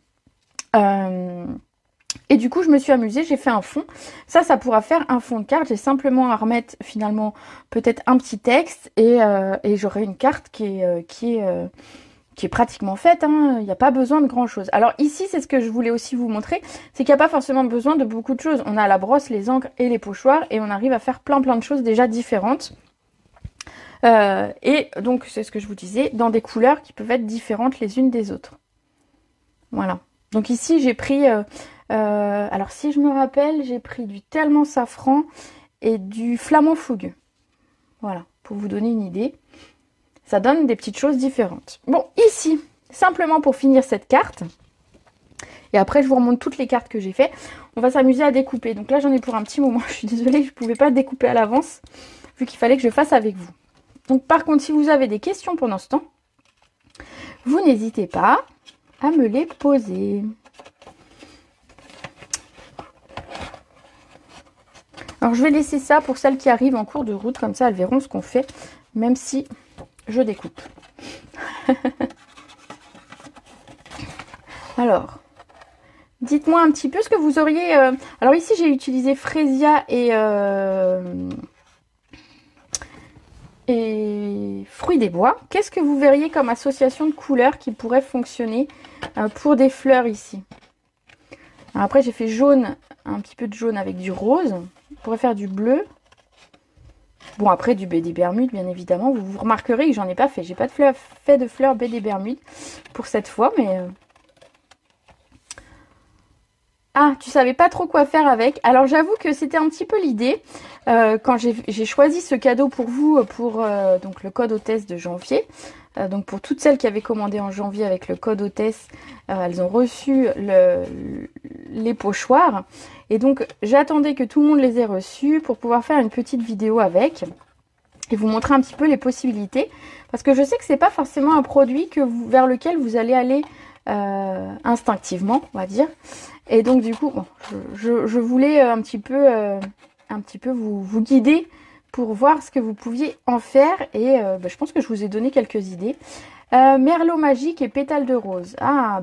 Et du coup je me suis amusée, j'ai fait un fond. Ça pourra faire un fond de carte. J'ai simplement à remettre finalement peut-être un petit texte et j'aurai une carte qui est pratiquement faite, hein. Il n'y a pas besoin de grand chose. Alors ici, c'est ce que je voulais aussi vous montrer, c'est qu'il n'y a pas forcément besoin de beaucoup de choses. On a la brosse, les encres et les pochoirs et on arrive à faire plein de choses déjà différentes. Et donc, c'est ce que je vous disais, dans des couleurs qui peuvent être différentes les unes des autres. Voilà. Donc ici, j'ai pris, alors si je me rappelle, j'ai pris du Tellement Safran et du Flamand Fougueux. Voilà, pour vous donner une idée. Ça donne des petites choses différentes. Bon, ici, simplement pour finir cette carte, et après je vous remonte toutes les cartes que j'ai fait, on va s'amuser à découper. Donc là, j'en ai pour un petit moment. Je suis désolée, je ne pouvais pas découper à l'avance, vu qu'il fallait que je fasse avec vous. Donc par contre, si vous avez des questions pendant ce temps, vous n'hésitez pas à me les poser. Alors je vais laisser ça pour celles qui arrivent en cours de route, comme ça elles verront ce qu'on fait, même si je découpe. Alors, dites-moi un petit peu ce que vous auriez... Alors ici j'ai utilisé frésia et fruits des bois. Qu'est-ce que vous verriez comme association de couleurs qui pourrait fonctionner pour des fleurs ici? Alors après j'ai fait jaune, un petit peu de jaune avec du rose. On pourrait faire du bleu. Bon, après du baie des Bermudes, bien évidemment. Vous remarquerez que j'en ai pas fait. J'ai pas fait de fleurs baie des Bermudes pour cette fois, mais... Ah, tu savais pas trop quoi faire avec. Alors j'avoue que c'était un petit peu l'idée quand j'ai choisi ce cadeau pour vous, pour donc le code hôtesse de janvier. Donc pour toutes celles qui avaient commandé en janvier avec le code hôtesse, elles ont reçu les pochoirs. Et donc j'attendais que tout le monde les ait reçus pour pouvoir faire une petite vidéo avec. et vous montrer un petit peu les possibilités. Parce que je sais que c'est pas forcément un produit vers lequel vous allez aller instinctivement, on va dire. Et donc du coup, bon, je voulais un petit peu vous guider pour voir ce que vous pouviez en faire. Et je pense que je vous ai donné quelques idées. Merlot magique et pétales de rose. Ah,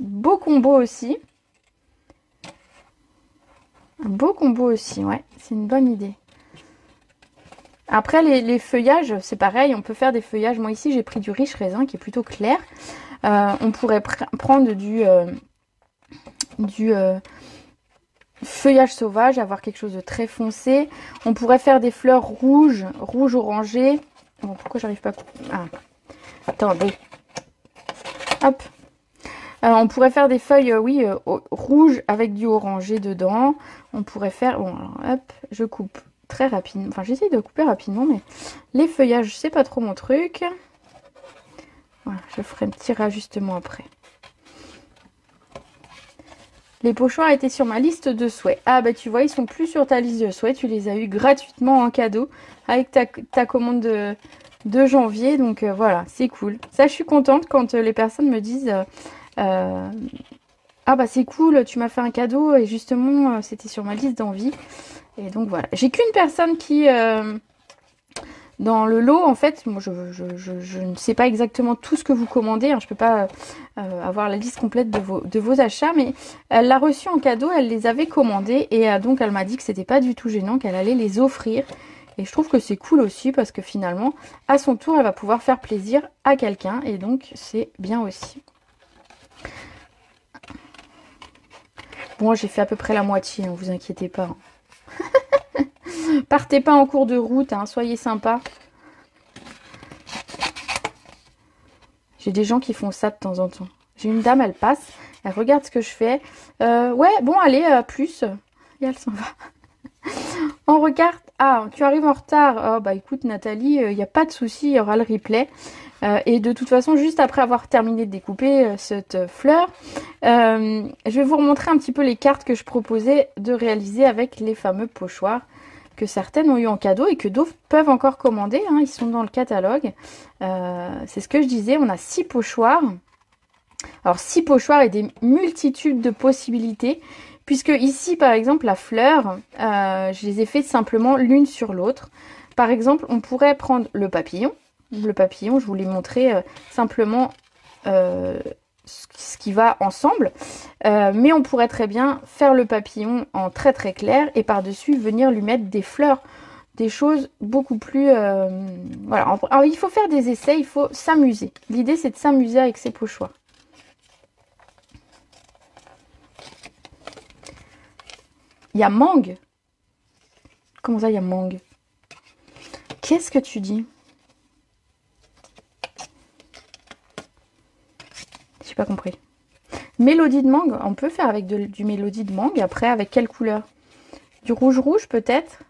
beau combo aussi. Un beau combo aussi, ouais, c'est une bonne idée. Après, les feuillages, c'est pareil, on peut faire des feuillages. Moi ici, j'ai pris du riche raisin qui est plutôt clair. On pourrait prendre du feuillage sauvage, avoir quelque chose de très foncé. On pourrait faire des fleurs rouges, rouge orangé. Bon, pourquoi j'arrive pas à couper? Ah, attendez. Hop. On pourrait faire des feuilles, oui, rouges avec du orangé dedans. On pourrait faire... Bon, alors, hop, je coupe très rapidement. Enfin, j'essaie de couper rapidement, mais les feuillages, c'est pas trop mon truc. Voilà, je ferai un petit réajustement après. Les pochoirs étaient sur ma liste de souhaits. Ah, bah tu vois, ils sont plus sur ta liste de souhaits. Tu les as eu gratuitement en cadeau avec ta commande de janvier. Donc voilà, c'est cool. Ça, je suis contente quand les personnes me disent... ah bah c'est cool, tu m'as fait un cadeau et justement c'était sur ma liste d'envie. Et donc voilà. J'ai qu'une personne qui dans le lot, en fait, moi je ne sais pas exactement tout ce que vous commandez, hein, je peux pas avoir la liste complète de vos achats, mais elle l'a reçu en cadeau, elle les avait commandés et donc elle m'a dit que c'était pas du tout gênant, qu'elle allait les offrir. Et je trouve que c'est cool aussi parce que finalement, à son tour, elle va pouvoir faire plaisir à quelqu'un et donc c'est bien aussi. Bon, j'ai fait à peu près la moitié, ne vous inquiétez pas. Partez pas en cours de route, hein, soyez sympa. J'ai des gens qui font ça de temps en temps. J'ai une dame, elle passe, elle regarde ce que je fais. Ouais, bon, allez, plus. Et elle s'en va. On regarde. Ah, tu arrives en retard. Oh, bah écoute, Nathalie, il n'y a pas de souci, il y aura le replay. Et de toute façon, juste après avoir terminé de découper cette fleur, je vais vous remontrer un petit peu les cartes que je proposais de réaliser avec les fameux pochoirs que certaines ont eu en cadeau et que d'autres peuvent encore commander, hein, ils sont dans le catalogue. C'est ce que je disais, on a 6 pochoirs. Alors 6 pochoirs et des multitudes de possibilités, puisque ici par exemple la fleur, je les ai fait simplement l'une sur l'autre. Par exemple, on pourrait prendre le papillon. Le papillon, je vous l'ai montré simplement ce qui va ensemble. Mais on pourrait très bien faire le papillon en très très clair et par-dessus venir lui mettre des fleurs, des choses beaucoup plus... voilà. Alors, il faut faire des essais, il faut s'amuser. L'idée, c'est de s'amuser avec ces pochoirs. Il y a mangue. Comment ça, il y a mangue? Qu'est-ce que tu dis? J'ai pas compris. Mélodie de mangue, on peut faire avec du mélodie de mangue. Après, avec quelle couleur? Du rouge peut-être?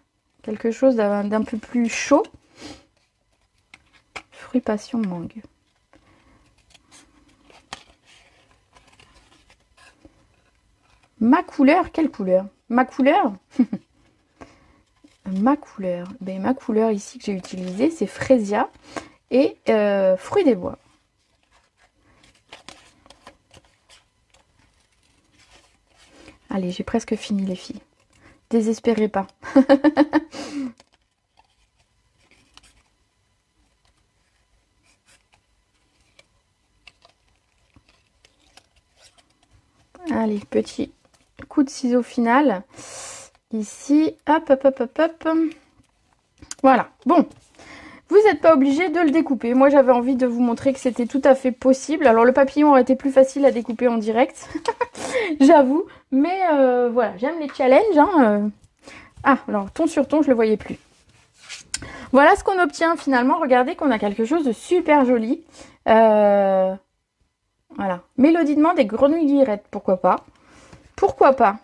Quelque chose d'un peu plus chaud. Fruit passion mangue. Ma couleur, quelle couleur? Ma couleur ma couleur. Ben, ma couleur ici que j'ai utilisée, c'est Frésia et fruits des bois. Allez, j'ai presque fini les filles. Désespérez pas. Allez, petit coup de ciseau final. Ici, hop, hop, hop, hop, hop. Voilà, bon. Vous n'êtes pas obligé de le découper. Moi, j'avais envie de vous montrer que c'était tout à fait possible. Alors, le papillon aurait été plus facile à découper en direct, j'avoue. Mais voilà, j'aime les challenges. Hein. Ah, alors, ton sur ton, je ne le voyais plus. Voilà ce qu'on obtient finalement. Regardez qu'on a quelque chose de super joli. Voilà. Mélodie des grenouilles guillerettes, pourquoi pas. Pourquoi pas.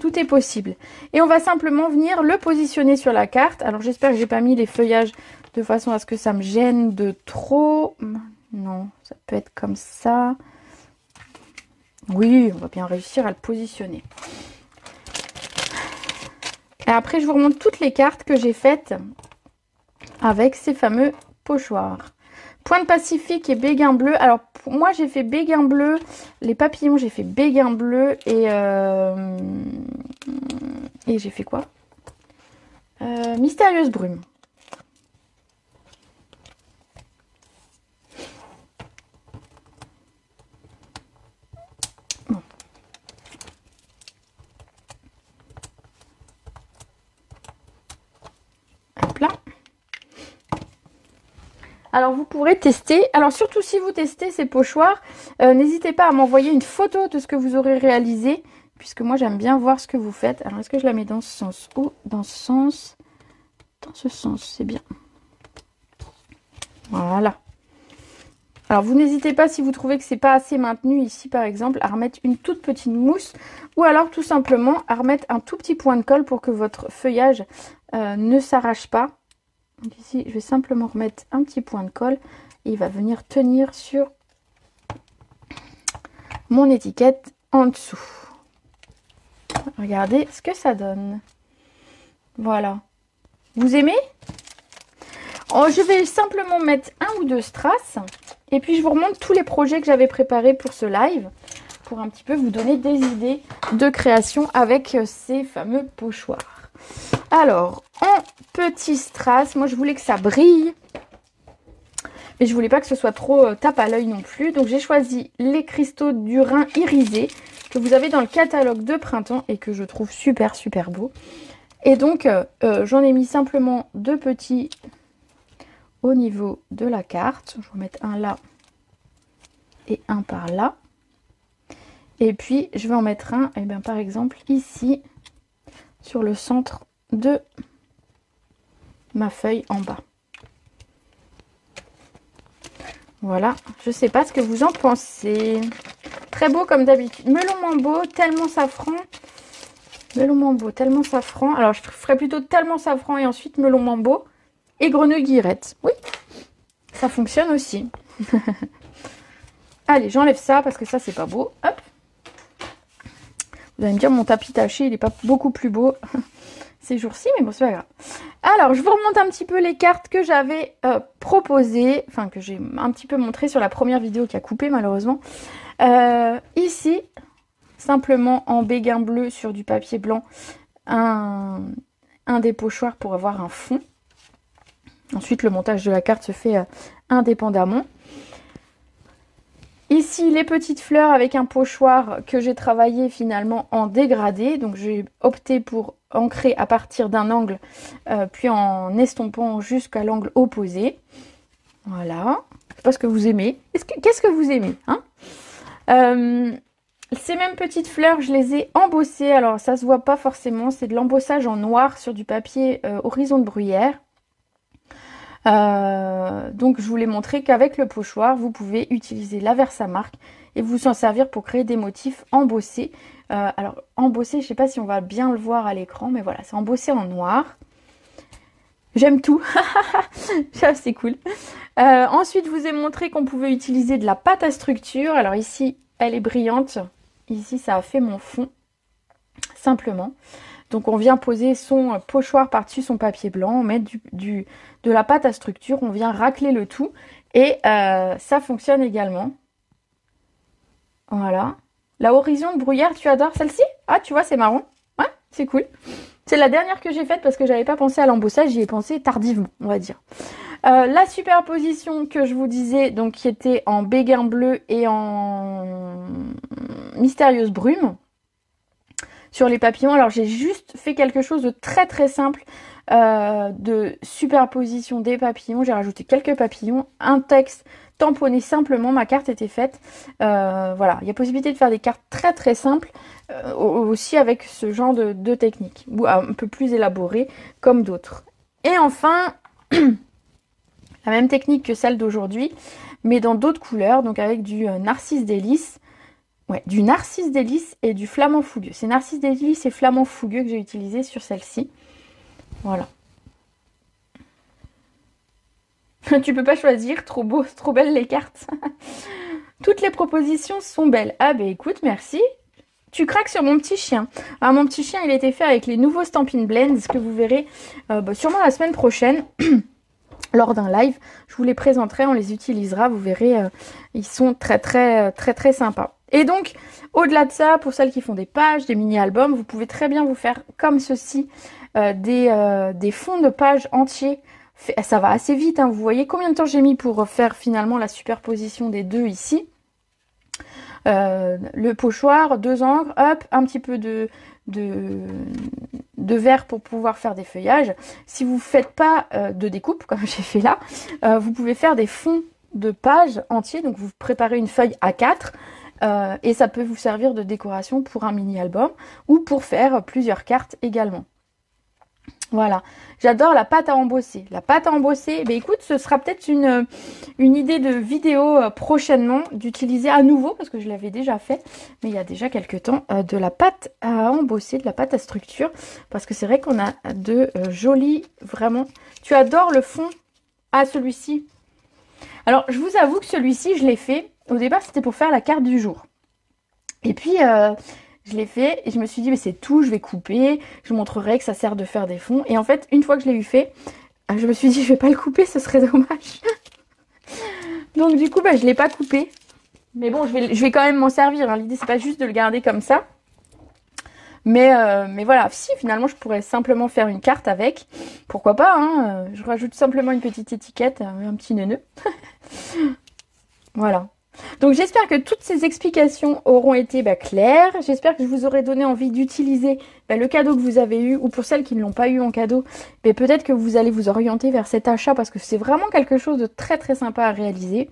Tout est possible. Et on va simplement venir le positionner sur la carte. Alors j'espère que j'ai pas mis les feuillages de façon à ce que ça me gêne de trop. Non, ça peut être comme ça. Oui, on va bien réussir à le positionner. Et après, je vous remontre toutes les cartes que j'ai faites avec ces fameux pochoirs. Pointe Pacifique et béguin bleu. Alors, moi, j'ai fait béguin bleu. Les papillons, j'ai fait béguin bleu. Et j'ai fait quoi? Mystérieuse brume. Bon. Hop là. Alors, vous pourrez tester. Alors, surtout si vous testez ces pochoirs, n'hésitez pas à m'envoyer une photo de ce que vous aurez réalisé, puisque moi, j'aime bien voir ce que vous faites. Alors, est-ce que je la mets dans ce sens ou dans ce sens? Dans ce sens, c'est bien. Voilà. Alors, vous n'hésitez pas, si vous trouvez que c'est pas assez maintenu ici, par exemple, à remettre une toute petite mousse, ou alors, tout simplement, à remettre un tout petit point de colle pour que votre feuillage ne s'arrache pas. Donc ici, je vais simplement remettre un petit point de colle et il va venir tenir sur mon étiquette en dessous. Regardez ce que ça donne. Voilà. Vous aimez? Oh, je vais simplement mettre un ou deux strass et puis je vous remontre tous les projets que j'avais préparés pour ce live pour un petit peu vous donner des idées de création avec ces fameux pochoirs. Alors, en petit strass, moi je voulais que ça brille. Mais je voulais pas que ce soit trop tape à l'œil non plus. Donc j'ai choisi les cristaux du Rhin irisés que vous avez dans le catalogue de printemps et que je trouve super super beau. Et donc j'en ai mis simplement deux petits au niveau de la carte. Je vais mettre un là et un par là. Et puis je vais en mettre un, et bien par exemple ici, sur le centre de ma feuille en bas. Voilà, je sais pas ce que vous en pensez. Très beau comme d'habitude. Melon mambo, tellement safran. Melon mambo, tellement safran. Alors je ferais plutôt tellement safran et ensuite melon mambo et grenouille guillerette. Oui, ça fonctionne aussi. Allez, j'enlève ça parce que ça c'est pas beau. Hop. Vous allez me dire mon tapis taché, il n'est pas beaucoup plus beau ces jours-ci, mais bon, c'est pas grave. Alors, je vous remonte un petit peu les cartes que j'avais proposées, enfin que j'ai un petit peu montré sur la première vidéo qui a coupé malheureusement. Ici, simplement en béguin bleu sur du papier blanc, un des pochoirs pour avoir un fond. Ensuite, le montage de la carte se fait indépendamment. Ici, les petites fleurs avec un pochoir que j'ai travaillé finalement en dégradé. Donc, j'ai opté pour ancrer à partir d'un angle, puis en estompant jusqu'à l'angle opposé. Voilà. Je sais pas ce que vous aimez. Qu'est-ce que vous aimez, hein? Ces mêmes petites fleurs, je les ai embossées. Alors, ça se voit pas forcément. C'est de l'embossage en noir sur du papier horizon de bruyère. Donc je voulais montrer qu'avec le pochoir, vous pouvez utiliser la Versamark et vous en servir pour créer des motifs embossés. Alors embossé, je ne sais pas si on va bien le voir à l'écran, mais voilà, c'est embossé en noir. J'aime tout, c'est cool. Ensuite, je vous ai montré qu'on pouvait utiliser de la pâte à structure. Alors ici, elle est brillante. Ici, ça a fait mon fond, simplement. Donc on vient poser son pochoir par-dessus son papier blanc, on met de la pâte à structure, on vient racler le tout et ça fonctionne également. Voilà. La horizon de bruyère, tu adores celle-ci? Ah, tu vois, c'est marrant. Ouais, c'est cool. C'est la dernière que j'ai faite parce que j'avais pas pensé à l'embossage, j'y ai pensé tardivement, on va dire. La superposition que je vous disais, donc qui était en béguin bleu et en mystérieuse brume. Sur les papillons, alors j'ai juste fait quelque chose de très très simple de superposition des papillons. J'ai rajouté quelques papillons, un texte tamponné simplement, ma carte était faite. Voilà, il y a possibilité de faire des cartes très très simples aussi avec ce genre de technique, ou un peu plus élaborées comme d'autres. Et enfin, la même technique que celle d'aujourd'hui, mais dans d'autres couleurs, donc avec du narcisse délice. Ouais, du narcisse délice et du flamant fougueux. C'est narcisse délice et flamant fougueux que j'ai utilisé sur celle-ci. Voilà. Tu peux pas choisir, trop beau, trop belles les cartes. Toutes les propositions sont belles. Ah bah écoute, merci. Tu craques sur mon petit chien. Alors mon petit chien, il a été fait avec les nouveaux Stampin' Blends que vous verrez sûrement la semaine prochaine. lors d'un live. Je vous les présenterai, on les utilisera, vous verrez, ils sont très sympas. Et donc, au-delà de ça, pour celles qui font des pages, des mini-albums, vous pouvez très bien vous faire comme ceci, des fonds de pages entiers. Ça va assez vite, hein. Vous voyez combien de temps j'ai mis pour faire finalement la superposition des deux ici. Le pochoir, 2 encres, hop, un petit peu de verre pour pouvoir faire des feuillages. Si vous ne faites pas de découpe, comme j'ai fait là, vous pouvez faire des fonds de pages entiers. Donc vous préparez une feuille A4 et ça peut vous servir de décoration pour un mini-album ou pour faire plusieurs cartes également. Voilà, j'adore la pâte à embosser. La pâte à embosser, ben écoute, ce sera peut-être une idée de vidéo prochainement d'utiliser à nouveau, parce que je l'avais déjà fait, mais il y a déjà quelques temps, de la pâte à embosser, de la pâte à structure, parce que c'est vrai qu'on a de jolis, vraiment. Tu adores le fond? Ah, celui-ci. Alors, je vous avoue que celui-ci, je l'ai fait. Au départ, c'était pour faire la carte du jour. Et puis, je l'ai fait et je me suis dit, mais c'est tout, je vais couper, je vous montrerai que ça sert de faire des fonds. Et en fait, une fois que je l'ai eu fait, je me suis dit, je vais pas le couper, ce serait dommage. Donc du coup, bah, je l'ai pas coupé. Mais bon, je vais quand même m'en servir, hein. L'idée, c'est pas juste de le garder comme ça. Mais voilà, si finalement, je pourrais simplement faire une carte avec. Pourquoi pas, hein. Je rajoute simplement une petite étiquette, un petit neuneu. Voilà. Donc j'espère que toutes ces explications auront été claires. J'espère que je vous aurai donné envie d'utiliser le cadeau que vous avez eu, ou pour celles qui ne l'ont pas eu en cadeau, peut-être que vous allez vous orienter vers cet achat parce que c'est vraiment quelque chose de très sympa à réaliser.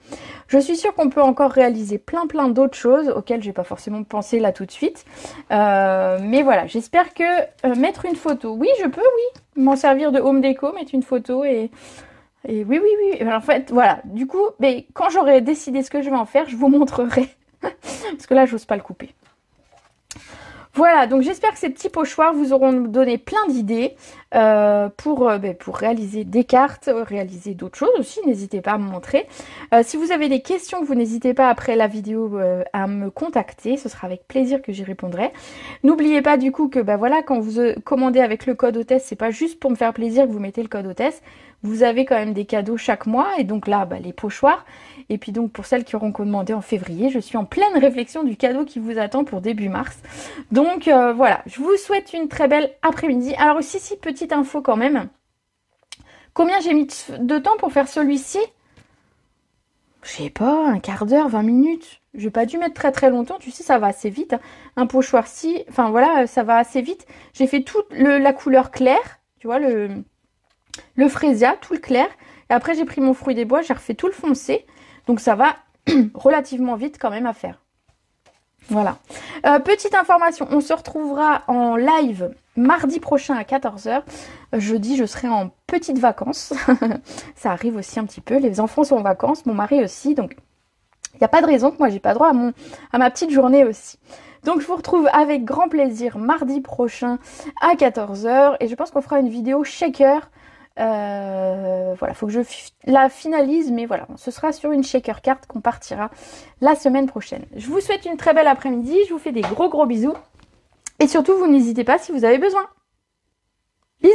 Je suis sûre qu'on peut encore réaliser plein d'autres choses auxquelles j'ai pas forcément pensé là tout de suite. Mais voilà, j'espère que mettre une photo, oui je peux, oui, m'en servir de home déco, mettre une photo et oui. En fait, voilà. Du coup, quand j'aurai décidé ce que je vais en faire, je vous montrerai. Parce que là, j'ose pas le couper. Voilà, donc j'espère que ces petits pochoirs vous auront donné plein d'idées pour réaliser des cartes, réaliser d'autres choses aussi, n'hésitez pas à me montrer. Si vous avez des questions, vous n'hésitez pas après la vidéo à me contacter, ce sera avec plaisir que j'y répondrai. N'oubliez pas du coup que voilà, quand vous commandez avec le code hôtesse, c'est pas juste pour me faire plaisir que vous mettez le code hôtesse, vous avez quand même des cadeaux chaque mois, et donc là, les pochoirs. Et puis donc pour celles qui auront commandé en février, je suis en pleine réflexion du cadeau qui vous attend pour début mars. Donc voilà, je vous souhaite une très belle après-midi. Alors aussi, petite info quand même. Combien j'ai mis de temps pour faire celui-ci? Je sais pas, un quart d'heure, 20 minutes. J'ai pas dû mettre très longtemps, tu sais, ça va assez vite. Un pochoir-ci, enfin voilà, ça va assez vite. J'ai fait toute la couleur claire, tu vois, le frésia, tout le clair. Et après, j'ai pris mon fruit des bois, j'ai refait tout le foncé. Donc ça va relativement vite quand même à faire. Voilà. Petite information, on se retrouvera en live mardi prochain à 14 h. Jeudi, je serai en petites vacances. Ça arrive aussi un petit peu. Les enfants sont en vacances, mon mari aussi. Donc, il n'y a pas de raison que moi, j'ai pas droit à ma petite journée aussi. Donc, je vous retrouve avec grand plaisir mardi prochain à 14 h. Et je pense qu'on fera une vidéo shaker. Voilà, faut que je la finalise, mais voilà, ce sera sur une shaker carte qu'on partira la semaine prochaine. Je vous souhaite une très belle après-midi, je vous fais des gros bisous, et surtout vous n'hésitez pas si vous avez besoin. Bisous.